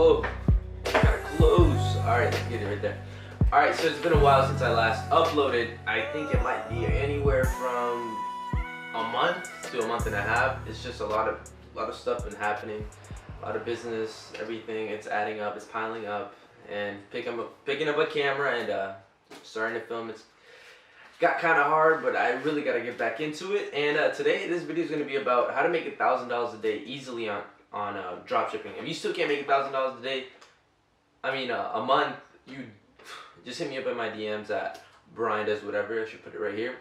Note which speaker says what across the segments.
Speaker 1: Oh, gotta close. Alright, let's get it right there. Alright, so it's been a while since I last uploaded. I think it might be anywhere from a month to a month and a half. It's just a lot of stuff been happening. A lot of business, everything. It's adding up, it's piling up. And picking up a camera and starting to film. It's got kind of hard, but I really got to get back into it. And today, this video is going to be about how to make $1,000 a day easily on drop shipping. If you still can't make $1,000 a day, a month, you just hit me up in my DMs at Brian Does Whatever. I should put it right here.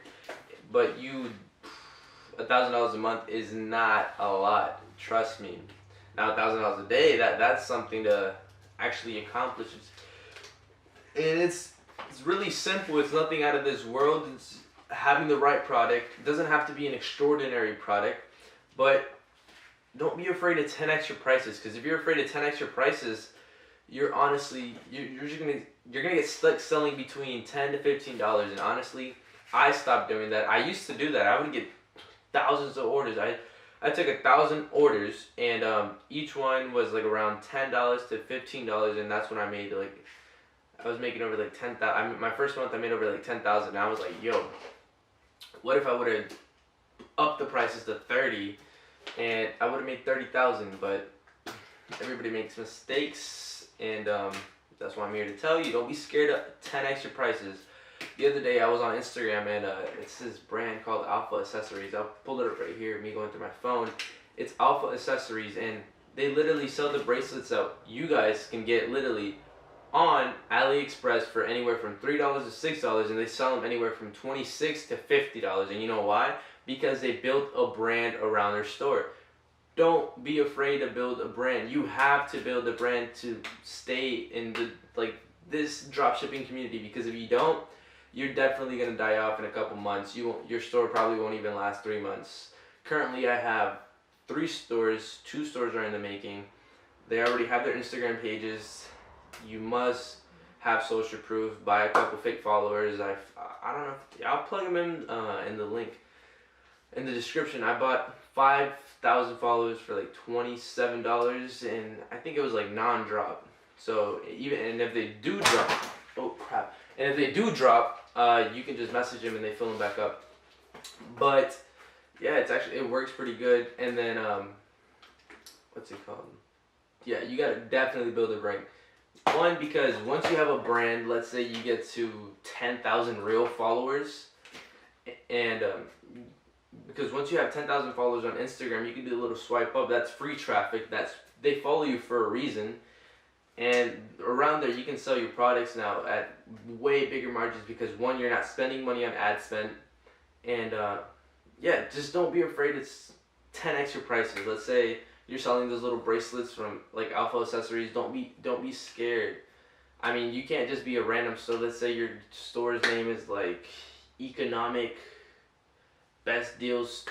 Speaker 1: But $1,000 a month is not a lot. Trust me. Now $1,000 a day, that's something to actually accomplish. It's really simple. It's nothing out of this world. It's having the right product. It doesn't have to be an extraordinary product, but don't be afraid of 10x your prices. Because if you're afraid of 10x your prices, you're just gonna get stuck selling between $10 to $15. And honestly, I stopped doing that. I used to do that. I would get thousands of orders. I took 1,000 orders, and each one was like around $10 to $15, and that's when I made I was making over like 10,000. My first month I made over like 10,000. And I was like, yo, what if I would have upped the prices to 30, and I would have made 30,000? But everybody makes mistakes, and that's why I'm here to tell you. Don't be scared of 10x your prices. The other day I was on Instagram, and it's this brand called Alpha Accessories. I'll pull it up right here, me going through my phone. It's Alpha Accessories, and they literally sell the bracelets that you guys can get literally on AliExpress for anywhere from $3 to $6, and they sell them anywhere from $26 to $50. And you know why? Because they built a brand around their store. Don't be afraid to build a brand. You have to build a brand to stay in this dropshipping community, because if you don't, you're definitely gonna die off in a couple months. Your store probably won't even last 3 months. Currently, I have 3 stores. 2 stores are in the making. They already have their Instagram pages. You must have social proof. Buy a couple fake followers. I don't know. I'll plug them in the link in the description. I bought 5,000 followers for like $27, and I think it was like non-drop. So if they do drop, oh crap! And if they do drop, you can just message them and they fill them back up. But yeah, it works pretty good. And then what's it called? Yeah, you gotta definitely build a brand. One, because once you have a brand, let's say you get to 10,000 real followers, and because once you have 10,000 followers on Instagram, you can do a little swipe up. That's free traffic. They follow you for a reason. And around there, you can sell your products now at way bigger margins, because one, you're not spending money on ad spend, and yeah, just don't be afraid. It's 10x your prices. Let's say you're selling those little bracelets from like Alpha Accessories. Don't be scared. I mean, you can't just be a random store. Let's say your store's name is like Economic Best Deals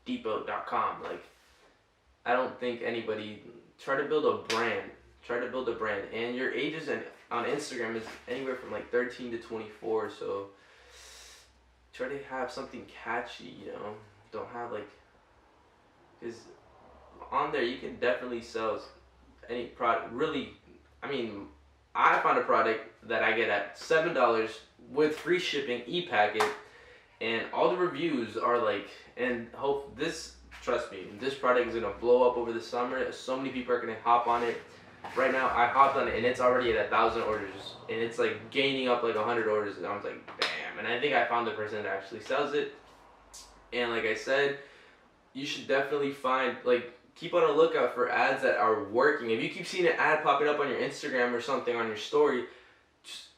Speaker 1: Depot.com. Like, I don't think anybody. Try to build a brand. And your ages on Instagram is anywhere from like 13 to 24. So try to have something catchy. Don't have because on there you can definitely sell any product. Really, I found a product that I get at $7 with free shipping, e-packet, and all the reviews are trust me, this product is gonna blow up over the summer. So many people are gonna hop on it. Right now, I hopped on it, and it's already at 1,000 orders, and it's like gaining up like 100 orders, and I was like, damn. And I think I found the person that actually sells it. And like I said, you should definitely keep on a lookout for ads that are working. If you keep seeing an ad popping up on your Instagram or something on your story, just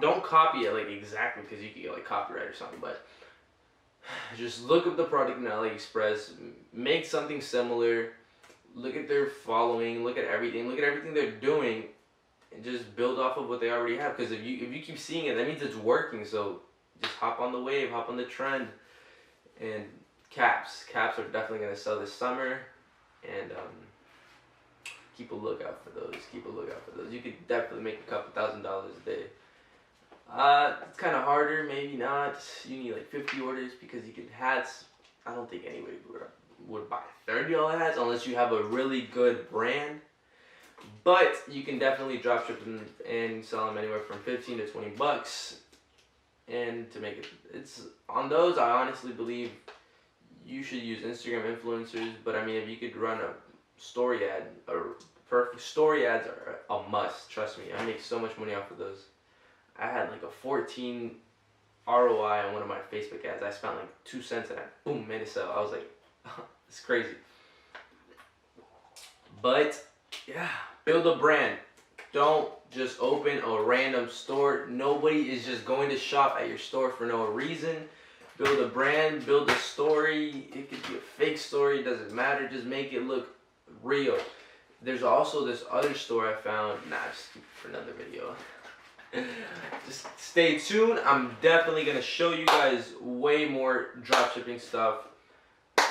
Speaker 1: don't copy it exactly, because you can get copyright or something. But just look up the product in AliExpress, make something similar. Look at their following, look at everything they're doing, and just build off of what they already have. Because if you keep seeing it, that means it's working. So just hop on the wave, hop on the trend. And caps are definitely gonna sell this summer, and keep a lookout for those. You could definitely make a couple $1,000s a day. It's kind of harder, maybe not. You need like 50 orders, because you get hats. I don't think anybody would buy $30 hats unless you have a really good brand. But you can definitely drop ship them and sell them anywhere from 15 to 20 bucks. And to make it's on those, I honestly believe you should use Instagram influencers. But I mean, if you could run a story ad, or perfect story ads are a must. Trust me, I make so much money off of those. I had like a 14 ROI on one of my Facebook ads. I spent like 2 cents and I boom made a sale. I was like, it's crazy. But yeah, build a brand. Don't just open a random store. Nobody is just going to shop at your store for no reason. Build a brand, build a story. It could be a fake story, it doesn't matter. Just make it look real. There's also this other store I found. Nah, just keep it for another video. Just stay tuned. I'm definitely gonna show you guys way more dropshipping stuff,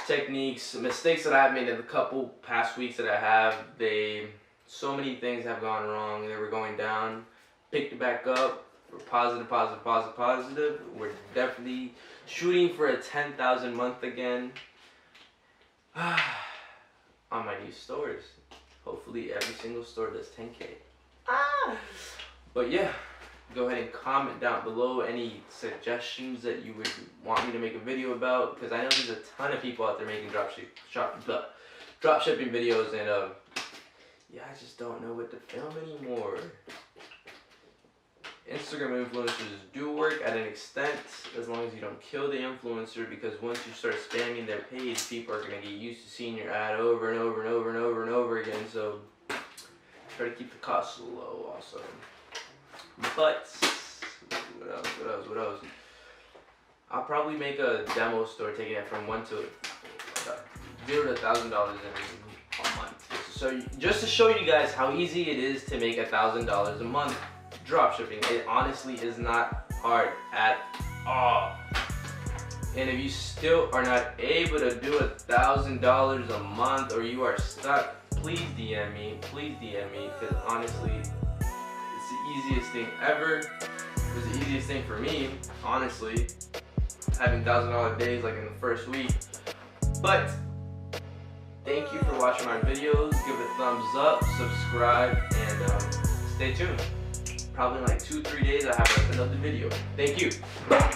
Speaker 1: techniques, mistakes that I've made in the couple past weeks that I have. So many things have gone wrong. They were going down, picked it back up. We're positive. We're definitely shooting for a 10,000 month again on my new stores. Hopefully every single store does 10K. But yeah, go ahead and comment down below any suggestions that you would want me to make a video about, because I know there's a ton of people out there making drop shipping videos, and yeah, I just don't know what to film anymore. Instagram influencers do work at an extent, as long as you don't kill the influencer, because once you start spamming their page, people are going to get used to seeing your ad over and over again, so try to keep the costs low also. But what else? I'll probably make a demo store taking it from $0 to $1,000 in a month. So just to show you guys how easy it is to make $1,000 a month dropshipping. It honestly is not hard at all. And if you still are not able to do $1,000 a month, or you are stuck, please DM me, because honestly, it's the easiest thing ever. It was the easiest thing for me, honestly, having $1,000 days like in the first week. But thank you for watching my videos. Give it a thumbs up, subscribe, and stay tuned. Probably in like 2-3 days I have another video. Thank you. Bye.